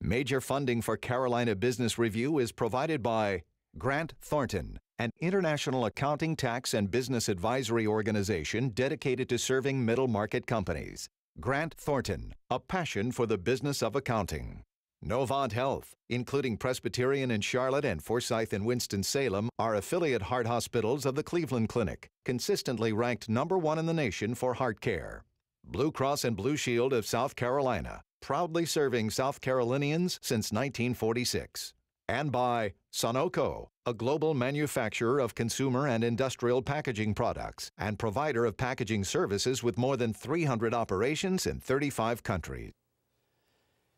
Major funding for Carolina Business Review is provided by Grant Thornton, an international accounting, tax, and business advisory organization dedicated to serving middle-market companies. Grant Thornton, a passion for the business of accounting. Novant Health, including Presbyterian in Charlotte and Forsyth in Winston-Salem, are affiliate heart hospitals of the Cleveland Clinic, consistently ranked #1 in the nation for heart care. Blue Cross and Blue Shield of South Carolina, proudly serving South Carolinians since 1946. And by Sunoco, a global manufacturer of consumer and industrial packaging products and provider of packaging services with more than 300 operations in 35 countries.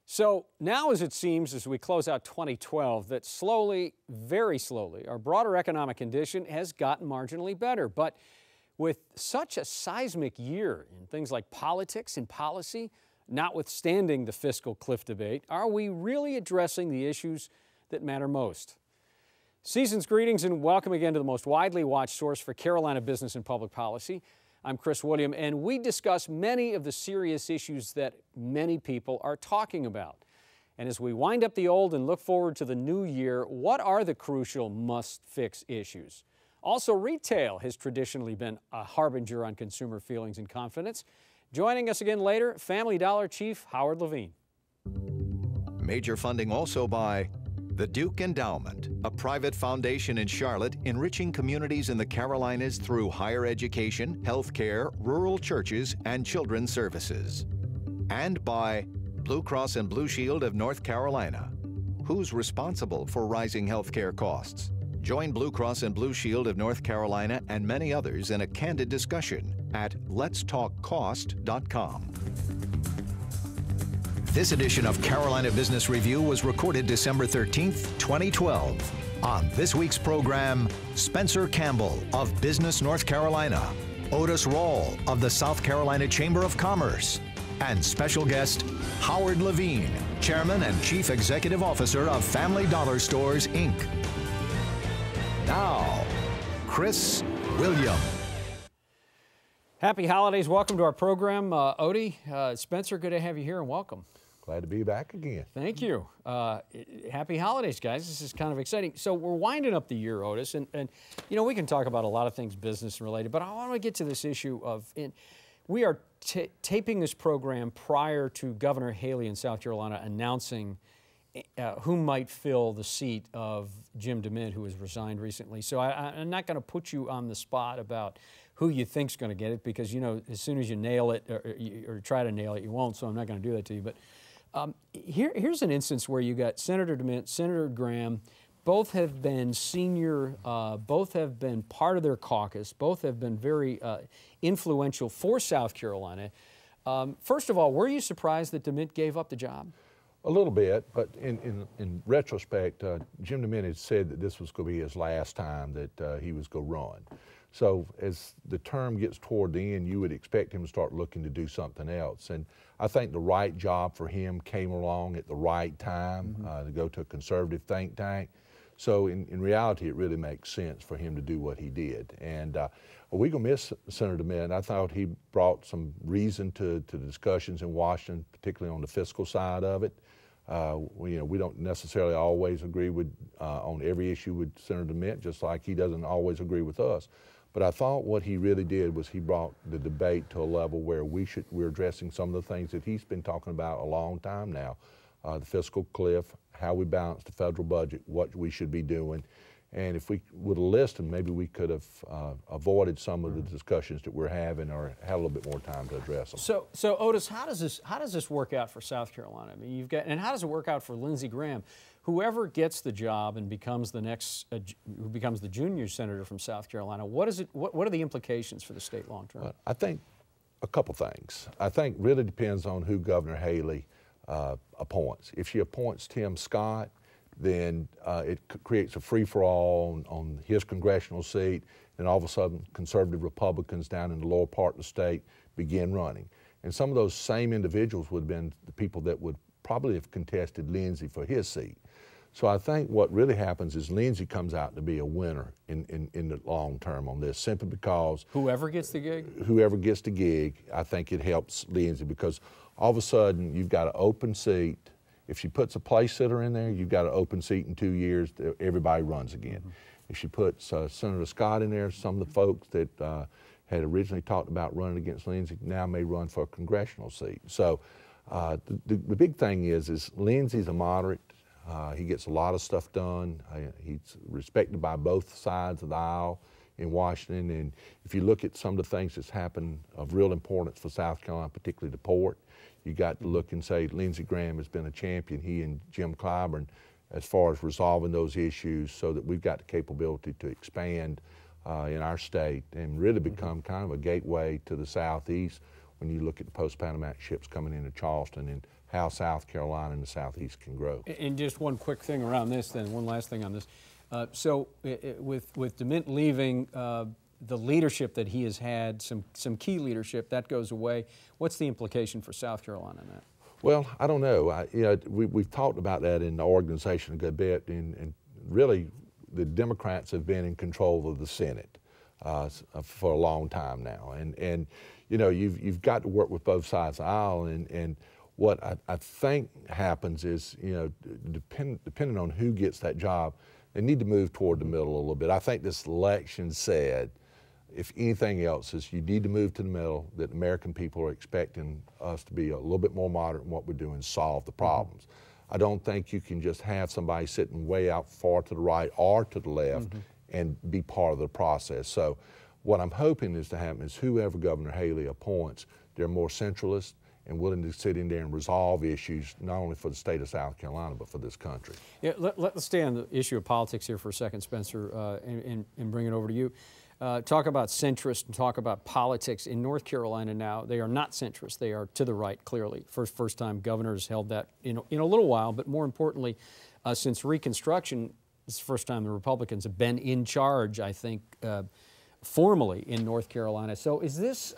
So now, as it seems, as we close out 2012, that slowly, very slowly, our broader economic condition has gotten marginally better. But with such a seismic year in things like politics and policy, notwithstanding the fiscal cliff debate, are we really addressing the issues that matter most? Season's greetings and welcome again to the most widely watched source for Carolina business and public policy. I'm Chris William, and we discuss many of the serious issues that many people are talking about. And as we wind up the old and look forward to the new year, what are the crucial must-fix issues? Also, retail has traditionally been a harbinger on consumer feelings and confidence. Joining us again later, Family Dollar Chief Howard Levine. Major funding also by the Duke Endowment, a private foundation in Charlotte enriching communities in the Carolinas through higher education, health care, rural churches, and children's services. And by Blue Cross and Blue Shield of North Carolina. Who's responsible for rising health care costs? Join Blue Cross and Blue Shield of North Carolina and many others in a candid discussion at letstalkcost.com. This edition of Carolina Business Review was recorded December 13th, 2012. On this week's program, Spencer Campbell of Business North Carolina, Otis Rawl of the South Carolina Chamber of Commerce, and special guest Howard Levine, Chairman and Chief Executive Officer of Family Dollar Stores, Inc. Now, Chris William. Happy holidays. Welcome to our program. Odie, Spencer, good to have you here and welcome. Glad to be back again. Thank you. Happy holidays, guys. This is kind of exciting. So we're winding up the year, Otis, and you know, we can talk about a lot of things business related, but I want to get to this issue of, we are taping this program prior to Governor Haley in South Carolina announcing who might fill the seat of Jim DeMint, who has resigned recently. So I'm not going to put you on the spot about who you think's going to get it, because, you know, as soon as you nail it or try to nail it, you won't. So I'm not going to do that to you. But here's an instance where you got Senator DeMint, Senator Graham. Both have been senior, both have been part of their caucus, both have been very influential for South Carolina. First of all, were you surprised that DeMint gave up the job? A little bit, but in retrospect, Jim DeMint had said that this was going to be his last time that he was going to run. So as the term gets toward the end, you would expect him to start looking to do something else. And I think the right job for him came along at the right time, to go to a conservative think tank. So in reality, it really makes sense for him to do what he did. And we're going to miss Senator DeMint. I thought he brought some reason to the discussions in Washington, particularly on the fiscal side of it. We don't necessarily always agree with on every issue with Senator DeMint, just like he doesn't always agree with us. But I thought what he really did was he brought the debate to a level where we're addressing some of the things that he's been talking about a long time now. The fiscal cliff, how we balance the federal budget, what we should be doing. And if we would have listened, maybe we could have avoided some of the discussions that we're having, or had a little bit more time to address them. So Otis, how does this work out for South Carolina? I mean, and how does it work out for Lindsey Graham? Whoever gets the job and becomes the next, who becomes the junior senator from South Carolina, what are the implications for the state long term? I think a couple things. I think really depends on who Governor Haley appoints. If she appoints Tim Scott, then it creates a free-for-all on his congressional seat, and all of a sudden conservative Republicans down in the lower part of the state begin running. And some of those same individuals would have been the people that would probably have contested Lindsey for his seat. So I think what really happens is Lindsey comes out to be a winner in the long term on this, simply because whoever gets the gig? Whoever gets the gig, I think it helps Lindsey, because all of a sudden you've got an open seat. If she puts a place sitter in there, you've got an open seat in 2 years, everybody runs again. If she puts Senator Scott in there, some of the folks that had originally talked about running against Lindsey now may run for a congressional seat. So the big thing is Lindsey's a moderate. He gets a lot of stuff done. He's respected by both sides of the aisle in Washington. And if you look at some of the things that's happened of real importance for South Carolina, particularly the port, you got to look and say Lindsey Graham has been a champion, he and Jim Clyburn, as far as resolving those issues so that we've got the capability to expand in our state and really become kind of a gateway to the Southeast when you look at the post-Panamax ships coming into Charleston and how South Carolina and the Southeast can grow. And just one quick thing around this then, one last thing on this. With DeMint leaving, the leadership that he has had, some key leadership, that goes away. What's the implication for South Carolina in that? Well, I don't know. We've talked about that in the organization a good bit, and really the Democrats have been in control of the Senate for a long time now. And you know, you've got to work with both sides of the aisle, and what I think happens is, you know, depending on who gets that job, they need to move toward the middle a little bit. I think this election said, if anything else, is you need to move to the middle, that American people are expecting us to be a little bit more moderate in what we're doing, solve the problems. I don't think you can just have somebody sitting way out far to the right or to the left and be part of the process. So what I'm hoping is to happen is whoever Governor Haley appoints, they're more centralist and willing to sit in there and resolve issues, not only for the state of South Carolina, but for this country. Yeah, let's stay on the issue of politics here for a second, Spencer, and bring it over to you. Talk about centrist and talk about politics. In North Carolina now, they are not centrist. They are to the right, clearly. First time governors held that in a little while, but more importantly, since Reconstruction, it's the first time the Republicans have been in charge, I think, formally in North Carolina. So is this,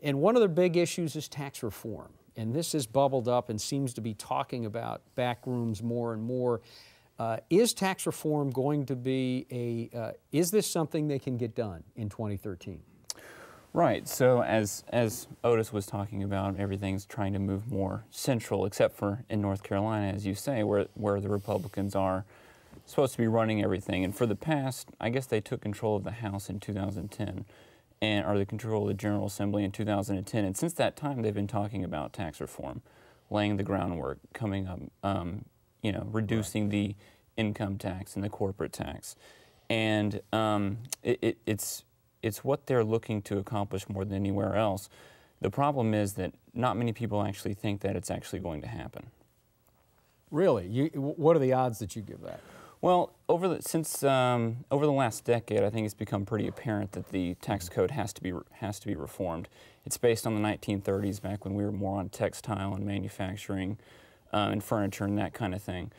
and one of the big issues is tax reform. And this has bubbled up and seems to be talking about back rooms more and more. Is tax reform going to be is this something they can get done in 2013? Right, so as Otis was talking about, everything's trying to move more central, except for in North Carolina, as you say, where the Republicans are supposed to be running everything. And for the past, I guess they took control of the House in 2010, or the control of the General Assembly in 2010. And since that time, they've been talking about tax reform, laying the groundwork, coming up, you know, reducing the income tax and the corporate tax. And it's what they're looking to accomplish more than anywhere else. The problem is that not many people actually think that it's actually going to happen. Really? What are the odds that you give that? Well, over the last decade, I think it's become pretty apparent that the tax code has to be reformed. It's based on the 1930s, back when we were more on textile and manufacturing and furniture and that kind of thing.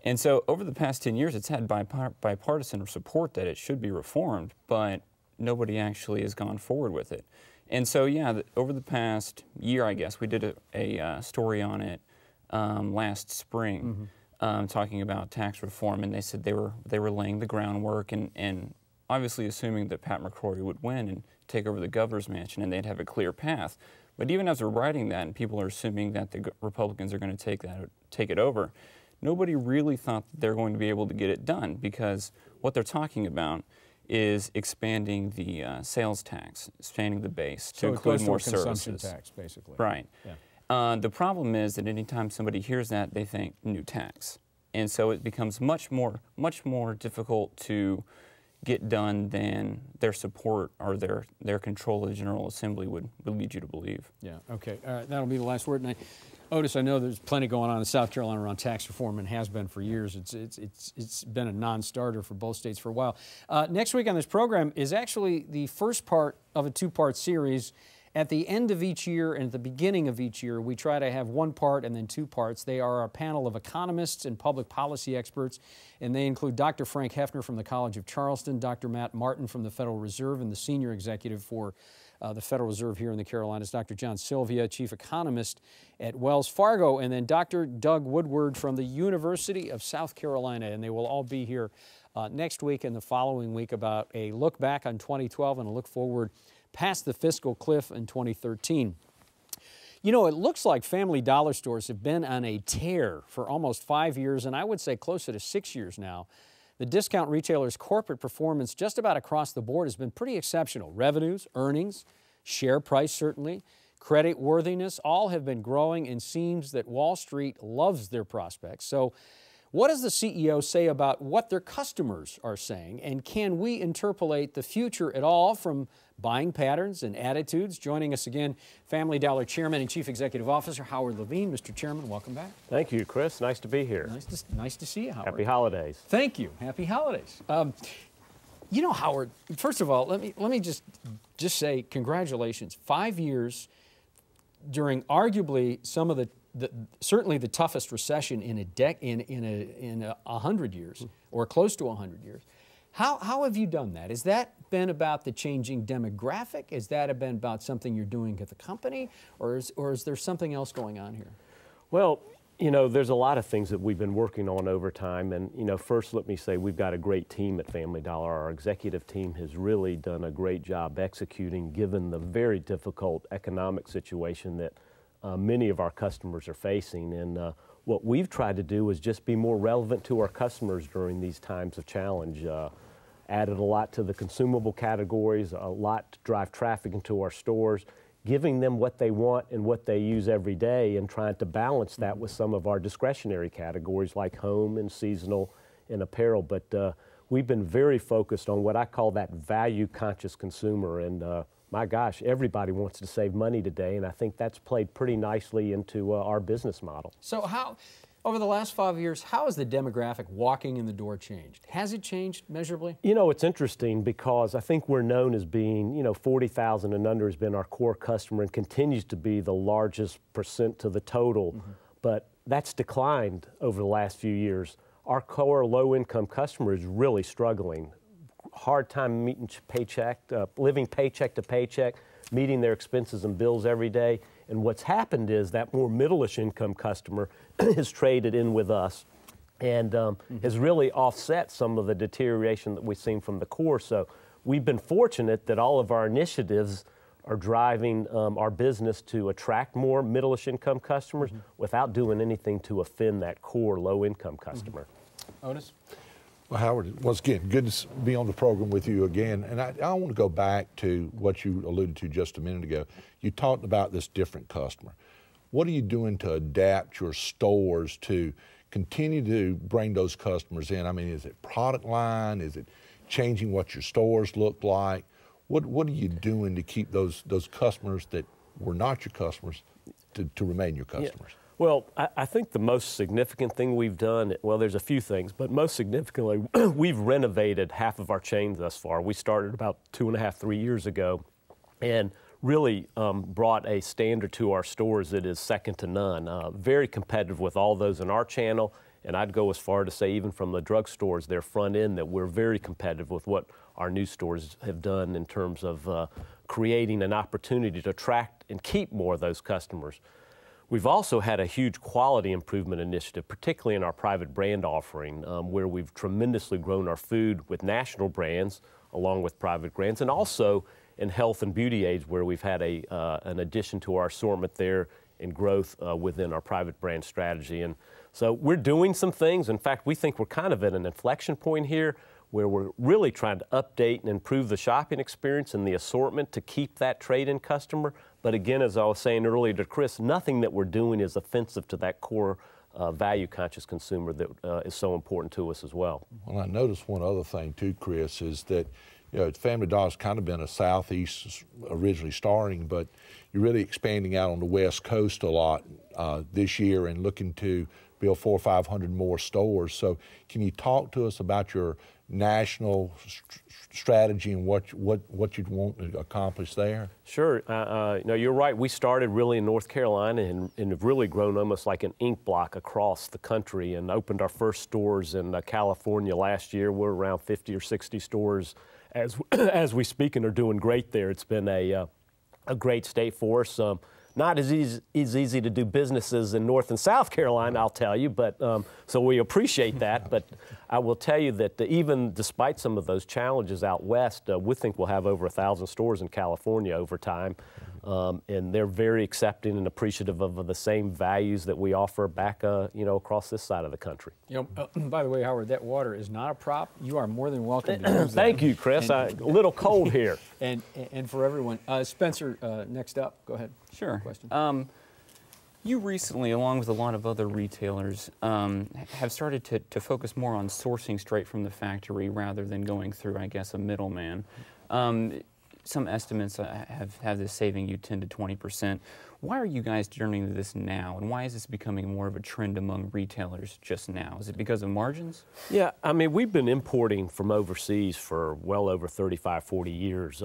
And so over the past 10 years, it's had bipartisan support that it should be reformed, but nobody actually has gone forward with it. And so, yeah, over the past year, I guess, we did a story on it last spring, talking about tax reform, and they said they were laying the groundwork and obviously assuming that Pat McCrory would win and take over the governor's mansion and they'd have a clear path. But even as we're writing that and people are assuming that the Republicans are going to take it over, nobody really thought that they're going to be able to get it done, because what they're talking about is expanding the sales tax, expanding the base to include more services. Consumption tax, basically. Right. Yeah. The problem is that anytime somebody hears that, they think new tax. And so it becomes much more difficult to get done than their support or their control of the General Assembly would lead you to believe. Yeah, okay. All right, that'll be the last word. And Otis, I know there's plenty going on in South Carolina around tax reform and has been for years. It's been a non-starter for both states for a while. Next week on this program is actually the first part of a two-part series. At the end of each year and at the beginning of each year, we try to have one part and then two parts. They are a panel of economists and public policy experts, and they include Dr. Frank Hefner from the College of Charleston, Dr. Matt Martin from the Federal Reserve and the senior executive for the Federal Reserve here in the Carolinas, Dr. John Sylvia, chief economist at Wells Fargo, and then Dr. Doug Woodward from the University of South Carolina. And they will all be here next week and the following week about a look back on 2012 and a look forward past the fiscal cliff in 2013. You know, it looks like Family Dollar stores have been on a tear for almost 5 years, and I would say closer to 6 years now. The discount retailer's corporate performance just about across the board has been pretty exceptional. Revenues, earnings, share price certainly, credit worthiness, all have been growing, and seems that Wall Street loves their prospects. So what does the CEO say about what their customers are saying, and can we interpolate the future at all from buying patterns and attitudes? Joining us again, Family Dollar Chairman and Chief Executive Officer Howard Levine. Mr. Chairman, welcome back. Thank you, Chris. Nice to be here. Nice to see you, Howard. Happy holidays. Thank you. Happy holidays. You know, Howard, first of all, let me just say congratulations. 5 years during arguably some of certainly the toughest recession in a 100 years, or close to 100 years. How have you done that? Has that been about the changing demographic? Has that been about something you're doing at the company, or is there something else going on here? Well, you know, there's a lot of things that we've been working on over time, and you know, first let me say we've got a great team at Family Dollar. Our executive team has really done a great job executing, given the very difficult economic situation that many of our customers are facing. And what we've tried to do is just be more relevant to our customers during these times of challenge. Added a lot to the consumable categories, a lot to drive traffic into our stores, giving them what they want and what they use every day, and trying to balance that with some of our discretionary categories like home and seasonal and apparel. But we've been very focused on what I call that value-conscious consumer, and my gosh, everybody wants to save money today, and I think that's played pretty nicely into our business model. So how, over the last 5 years, how has the demographic walking in the door changed? Has it changed measurably? You know, it's interesting because I think we're known as being, you know, 40,000 and under has been our core customer and continues to be the largest percent to the total, but that's declined over the last few years. Our core low-income customer is really struggling. Hard time meeting living paycheck to paycheck, meeting their expenses and bills every day. And what's happened is that more middle-ish income customer has traded in with us and has really offset some of the deterioration that we've seen from the core. So we've been fortunate that all of our initiatives are driving our business to attract more middle-ish income customers without doing anything to offend that core low-income customer. Otis? Well, Howard, once again, good to be on the program with you again. And I want to go back to what you alluded to just a minute ago. You talked about this different customer. What are you doing to adapt your stores to continue to bring those customers in? I mean, is it product line? Is it changing what your stores look like? What are you doing to keep those customers that were not your customers to remain your customers? Yeah. Well, I think the most significant thing we've done, well, there's a few things, but most significantly, we've renovated half of our chains thus far. We started about 2.5, 3 years ago and really brought a standard to our stores that is second to none. Very competitive with all those in our channel, and I'd go as far to say even from the drugstores, their front end, that we're very competitive with what our new stores have done in terms of creating an opportunity to attract and keep more of those customers. We've also had a huge quality improvement initiative, particularly in our private brand offering, where we've tremendously grown our food with national brands along with private brands, and also in health and beauty aids, where we've had an addition to our assortment there in growth within our private brand strategy. And so we're doing some things. In fact, we think we're kind of at an inflection point here where we're really trying to update and improve the shopping experience and the assortment to keep that trade-in customer. But again, as I was saying earlier to Chris, nothing that we're doing is offensive to that core value-conscious consumer that is so important to us as well. Well, I noticed one other thing too, Chris, is that Family Dollar's kind of been a Southeast originally starting, but you're really expanding out on the West Coast a lot this year and looking to build 400 or 500 more stores. So can you talk to us about your national strategy and what you'd want to accomplish there? Sure. No, you're right. We started really in North Carolina and have really grown almost like an ink block across the country and opened our first stores in California last year. We're around 50 or 60 stores as we speak and are doing great there. It's been a great state for us. Not as easy to do businesses in North and South Carolina, I'll tell you, but so we appreciate that. But I will tell you that even despite some of those challenges out west, we think we'll have over 1,000 stores in California over time. and they're very accepting and appreciative of the same values that we offer back, across this side of the country. By the way, Howard, that water is not a prop. You are more than welcome to use that. Thank you, Chris. A little cold here. And for everyone. Spencer, next up, go ahead. Sure. Question. You recently, along with a lot of other retailers, have started to focus more on sourcing straight from the factory rather than going through, I guess, a middleman. Some estimates have this saving you 10 to 20%. Why are you guys turning to this now, and why is this becoming more of a trend among retailers just now? Is it because of margins? Yeah, I mean, we've been importing from overseas for well over 35, 40 years.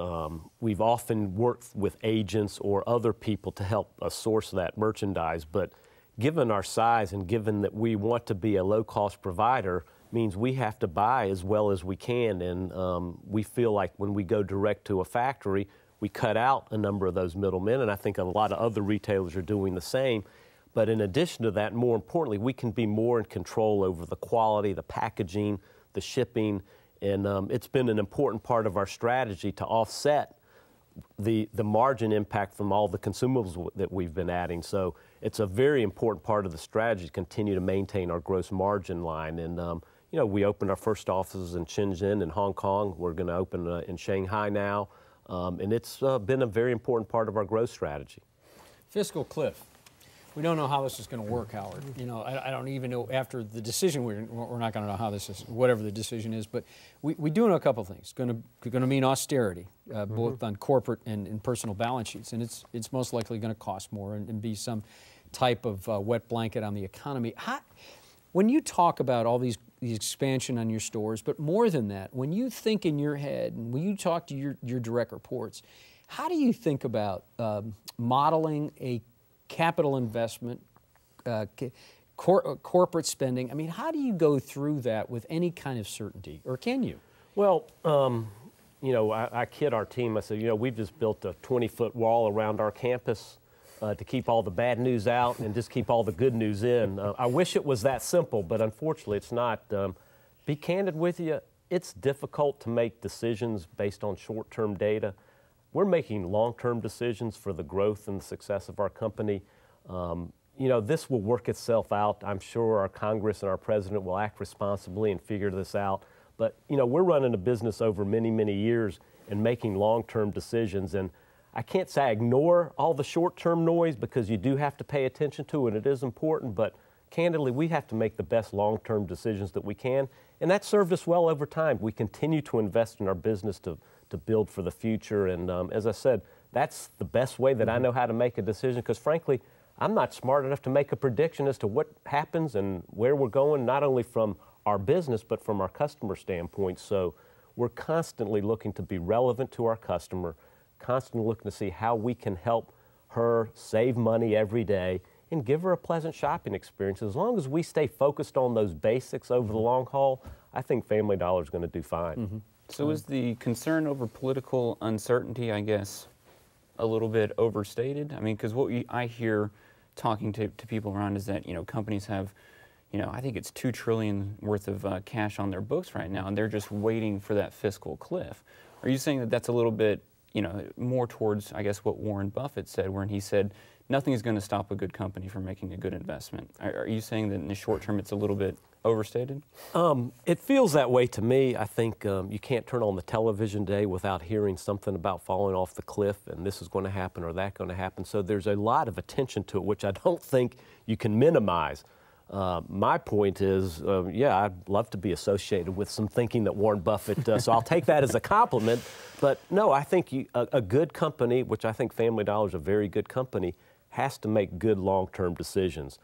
We've often worked with agents or other people to help us source that merchandise, but given our size and given that we want to be a low-cost provider, means we have to buy as well as we can, and we feel like when we go direct to a factory, we cut out a number of those middlemen, and I think a lot of other retailers are doing the same. But in addition to that, more importantly, we can be more in control over the quality, the packaging, the shipping, and it's been an important part of our strategy to offset the margin impact from all the consumables that we've been adding. So it's a very important part of the strategy to continue to maintain our gross margin line. And we opened our first offices in Shenzhen and Hong Kong. We're going to open in Shanghai now. And it's been a very important part of our growth strategy. Fiscal cliff. We don't know how this is going to work, Howard. I don't even know after the decision. We're not going to know how this is, whatever the decision is. But we do know a couple of things. It's going to mean austerity, both on corporate and personal balance sheets, and it's most likely going to cost more and be some type of wet blanket on the economy. When you talk about all the expansion on your stores, but more than that, when you think in your head and when you talk to your direct reports, how do you think about modeling a capital investment, corporate spending? I mean, how do you go through that with any kind of certainty, or can you? Well, I kid our team. I said, we've just built a 20-foot wall around our campus to keep all the bad news out and just keep all the good news in. I wish it was that simple, but unfortunately it's not. Be candid with you, it's difficult to make decisions based on short-term data. We're making long-term decisions for the growth and the success of our company. This will work itself out. I'm sure our Congress and our President will act responsibly and figure this out. But, we're running a business over many, many years and making long-term decisions. And I can't say I ignore all the short-term noise, because you do have to pay attention to it. It is important, but candidly, we have to make the best long-term decisions that we can, and that's served us well over time. We continue to invest in our business to build for the future, and as I said, that's the best way that I know how to make a decision, because frankly, I'm not smart enough to make a prediction as to what happens and where we're going, not only from our business, but from our customer standpoint. So we're constantly looking to be relevant to our customer, constantly looking to see how we can help her save money every day and give her a pleasant shopping experience. As long as we stay focused on those basics over the long haul, I think Family Dollar is going to do fine. So is the concern over political uncertainty, I guess, a little bit overstated? I mean, because what I hear talking to people around is that, companies have, I think it's $2 trillion worth of cash on their books right now, and they're just waiting for that fiscal cliff. Are you saying that that's a little bit more towards, I guess, what Warren Buffett said, when he said, nothing is going to stop a good company from making a good investment? Are you saying that in the short term it's a little bit overstated? It feels that way to me. I think you can't turn on the television today without hearing something about falling off the cliff and this is going to happen or that going to happen. So there's a lot of attention to it, which I don't think you can minimize. My point is, I'd love to be associated with some thinking that Warren Buffett does, so I'll take that as a compliment. But no, I think a good company, which I think Family Dollar is a very good company, has to make good long-term decisions.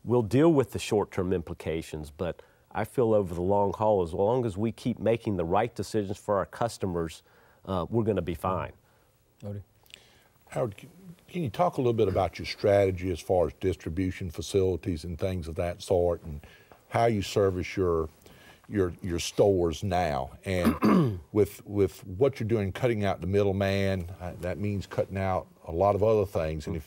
We'll deal with the short-term implications, but I feel over the long haul, as long as we keep making the right decisions for our customers, we're going to be fine. Otis? Howard, can you talk a little bit about your strategy as far as distribution facilities and things of that sort, and how you service your stores now? And with what you're doing, cutting out the middleman, that means cutting out a lot of other things. And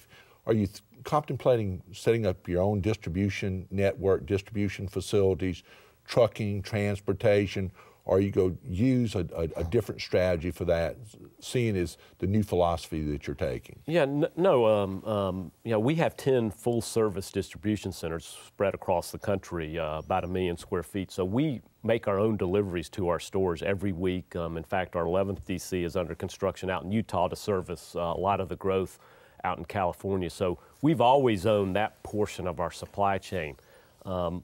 are you contemplating setting up your own distribution network, distribution facilities, trucking, transportation, or are you going to use a different strategy for that, seeing as the new philosophy that you're taking? Yeah, no, you know, we have 10 full-service distribution centers spread across the country, about 1 million square feet. So we make our own deliveries to our stores every week. In fact, our 11th DC is under construction out in Utah to service a lot of the growth out in California. So we've always owned that portion of our supply chain.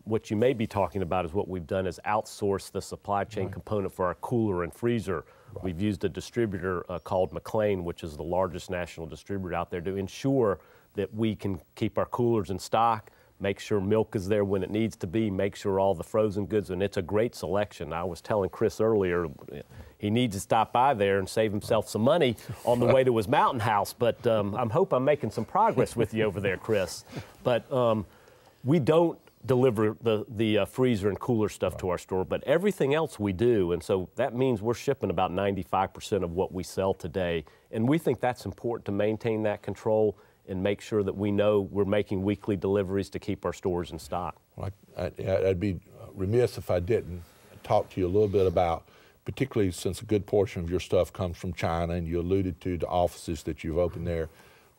What you may be talking about is what we've done is outsource the supply chain component for our cooler and freezer. We've used a distributor called McLean, which is the largest national distributor out there, to ensure that we can keep our coolers in stock, make sure milk is there when it needs to be, make sure all the frozen goods, and it's a great selection. I was telling Chris earlier, he needs to stop by there and save himself some money on the way to his mountain house, but I hope I'm making some progress with you over there, Chris. But we don't deliver the freezer and cooler stuff to our store, but everything else we do, and so that means we're shipping about 95% of what we sell today, and we think that's important to maintain that control and make sure that we know we're making weekly deliveries to keep our stores in stock. Well, I'd be remiss if I didn't talk to you a little bit about, particularly since a good portion of your stuff comes from China, and you alluded to the offices that you've opened there.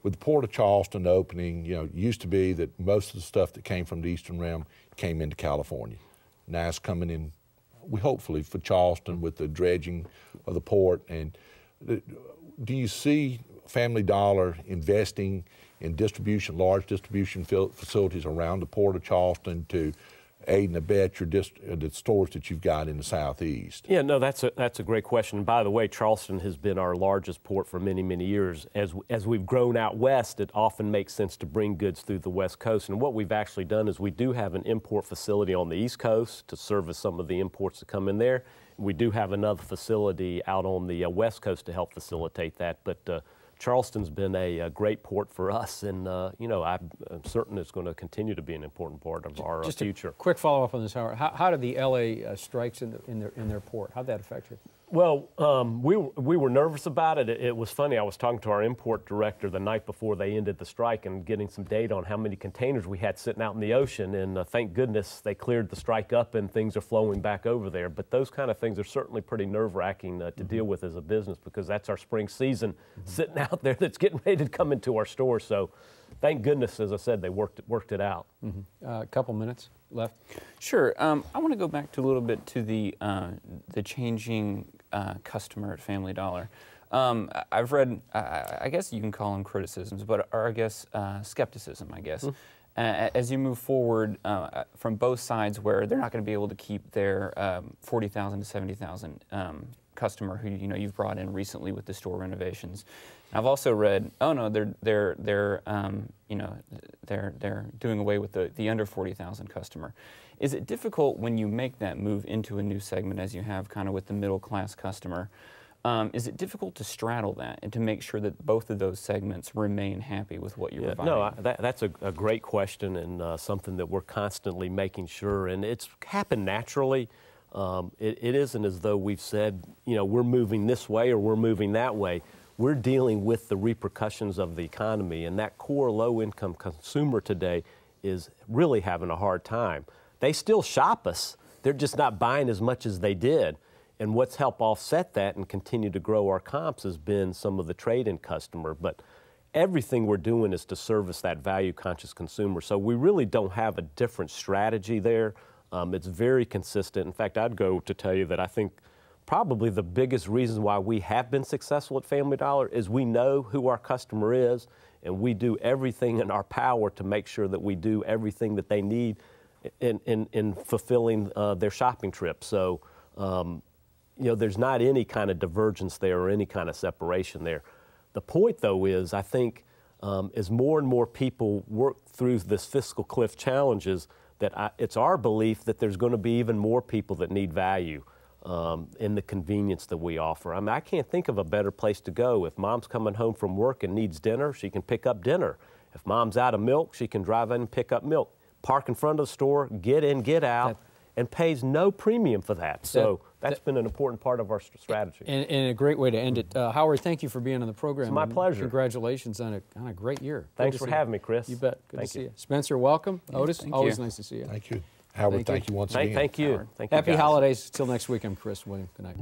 With the Port of Charleston opening, you know, it used to be that most of the stuff that came from the Eastern Rim came into California. Now it's coming in, hopefully, for Charleston with the dredging of the port. And do you see Family Dollar investing in distribution, large distribution facilities around the Port of Charleston to aid and abet the stores that you've got in the Southeast? Yeah, no, that's a great question. And by the way, Charleston has been our largest port for many, many years. As we've grown out west, it often makes sense to bring goods through the West Coast. And what we've actually done is we do have an import facility on the East Coast to service some of the imports that come in there. We do have another facility out on the West Coast to help facilitate that. But Charleston's been a great port for us, and you know, I'm certain it's going to continue to be an important part of our future. Just a quick follow-up on this, Howard. How did the LA strikes in their port? How did that affect you? Well, we were nervous about it. It was funny. I was talking to our import director the night before they ended the strike and getting some data on how many containers we had sitting out in the ocean. And thank goodness they cleared the strike up and things are flowing back over there. But those kind of things are certainly pretty nerve-wracking to deal with as a business, because that's our spring season sitting out there that's getting ready to come into our store. So thank goodness, as I said, they worked it out. A couple minutes left. Sure. I want to go back to a little bit to the changing customer at Family Dollar. I've read, I guess you can call them criticisms, or I guess skepticism, I guess. As you move forward from both sides, where they're not going to be able to keep their 40,000 to 70,000 customer who you've brought in recently with the store renovations. I've also read, oh no, they're doing away with the under 40,000 customer. Is it difficult when you make that move into a new segment, as you have kind of with the middle class customer? Is it difficult to straddle that and to make sure that both of those segments remain happy with what you're providing? No, that's a great question, and something that we're constantly making sure, and it's happened naturally. It isn't as though we've said, we're moving this way or we're moving that way. We're dealing with the repercussions of the economy, and that core low-income consumer today is really having a hard time. They still shop us. They're just not buying as much as they did. And what's helped offset that and continue to grow our comps has been some of the trade-in customer. But everything we're doing is to service that value-conscious consumer. So we really don't have a different strategy there. It's very consistent. In fact, I'd go to tell you that I think probably the biggest reason why we have been successful at Family Dollar is we know who our customer is, and we do everything in our power to make sure that we do everything that they need in fulfilling their shopping trip. So, there's not any kind of divergence there or any kind of separation there. The point, though, is I think as more and more people work through this fiscal cliff challenges, that it's our belief that there's going to be even more people that need value in the convenience that we offer. I mean, I can't think of a better place to go. If mom's coming home from work and needs dinner, she can pick up dinner. If mom's out of milk, she can drive in and pick up milk. Park in front of the store, get in, get out, and pays no premium for that. So that's been an important part of our strategy. And a great way to end it. Howard, thank you for being on the program. It's my pleasure. Congratulations on a great year. Thanks for having me, Chris. You bet. Good to see you. Spencer, welcome. Otis, always nice to see you. Thank you. Howard, thank you once again. Thank you. Howard. Thank you, Happy guys. holidays. Till next week, I'm Chris William. Good night.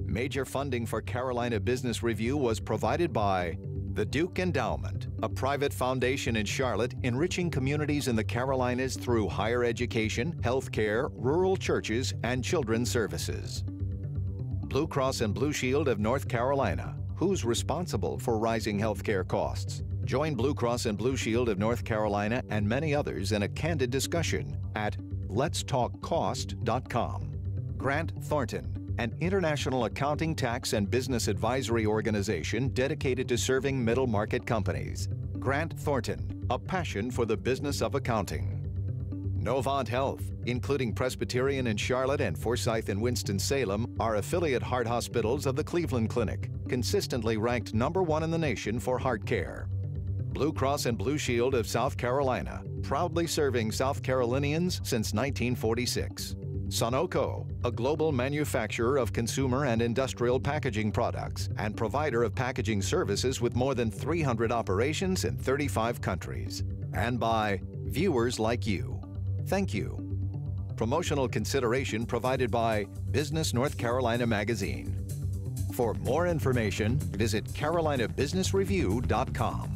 Major funding for Carolina Business Review was provided by the Duke Endowment, a private foundation in Charlotte enriching communities in the Carolinas through higher education, healthcare, rural churches, and children's services. Blue Cross and Blue Shield of North Carolina. Who's responsible for rising healthcare costs? Join Blue Cross and Blue Shield of North Carolina and many others in a candid discussion at letstalkcost.com. Grant Thornton, an international accounting, tax, and business advisory organization dedicated to serving middle market companies. Grant Thornton, a passion for the business of accounting. Novant Health, including Presbyterian in Charlotte and Forsyth in Winston-Salem, are affiliate heart hospitals of the Cleveland Clinic, consistently ranked #1 in the nation for heart care. Blue Cross and Blue Shield of South Carolina, proudly serving South Carolinians since 1946. Sunoco, a global manufacturer of consumer and industrial packaging products and provider of packaging services with more than 300 operations in 35 countries. And by viewers like you. Thank you. Promotional consideration provided by Business North Carolina Magazine. For more information, visit carolinabusinessreview.com.